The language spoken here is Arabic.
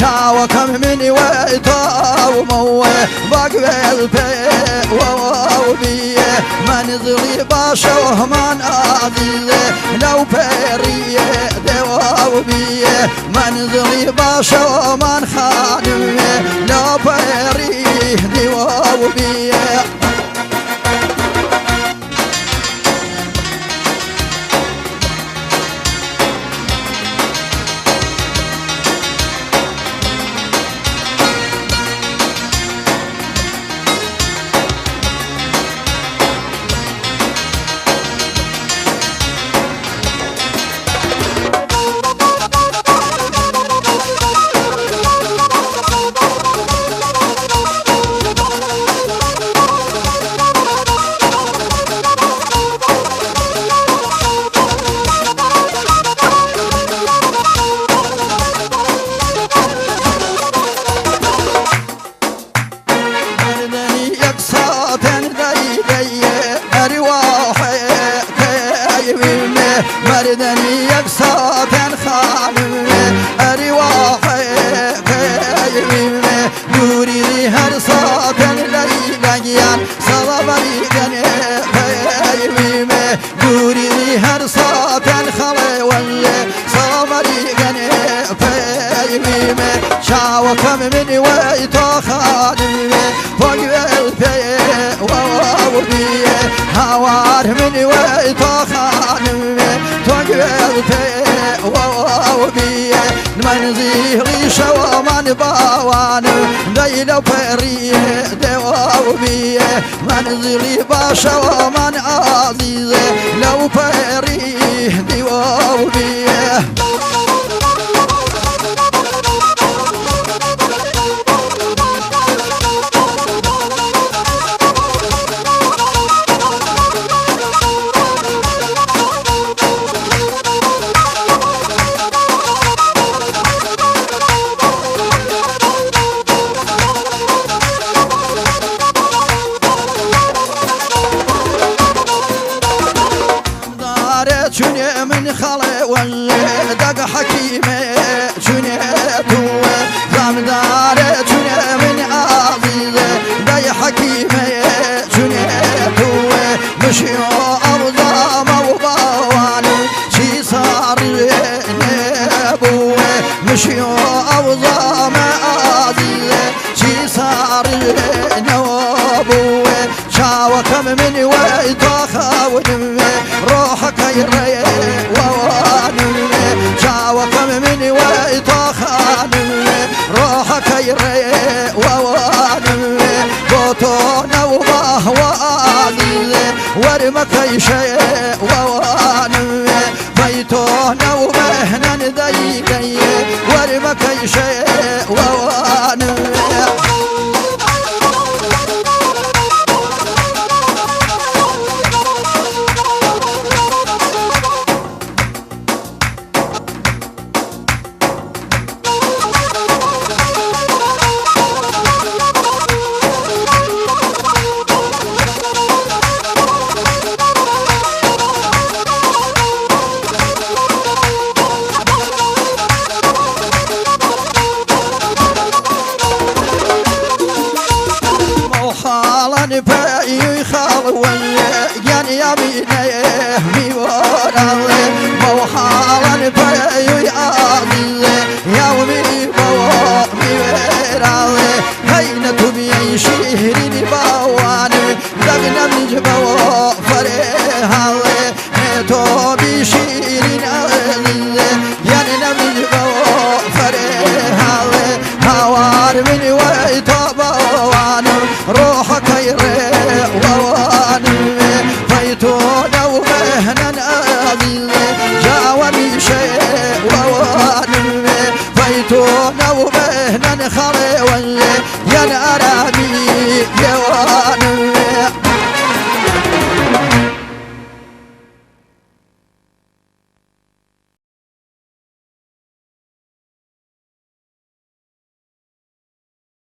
شاوكم مني ويطاو موه بقبل بي ووبي منزلي باشوه من عزيزه لو بريه دووبي منزلي باشوه من خانمه لو بريه دووبي مردني يقصى بين خانمه أرواحي قيمه دوري لي هرصا بين ليليان صلبري جني قيمه دوري لي هرصا بين خلي واللي صلبري جني قيمه شاوكم مني ويتو خانمه فوق البي ووبي هوار مني ويتو خانمه ووبي منزلي شو من باوان ليلة بريه دووبي منزلي باشو من عزيزه لو بريه دووبي شنو من خلي ولا دق حكيمه شنو تو زمدار شنو من عزيزه دق حكيمه شنو تو مشي ارضا موبوان شي صار نبوه مشي ارضا عزيزه شي صار نبوه شاوكم من ويتاخون روحك يري ووانمي شاوكم مني ويتاخانمي روحك يري ووانمي بوتونا وبهواني ورمك يشي ووانمي بيتونا ومهنا نديقي ورمك يشي ووانمي خالن بأي خال ولا يعني يمينه ميورا مو خالن بأي عزيز يومي مو ميورا هين تبي شهرين باوان دقنا من جبو فريها تبي شهرين عزيز يعني من جبو فريها هوار من ويتبوان روحك يري ووانمي فيتونا ومهنا عزيزي جاوني شيء ووانمي فيتونا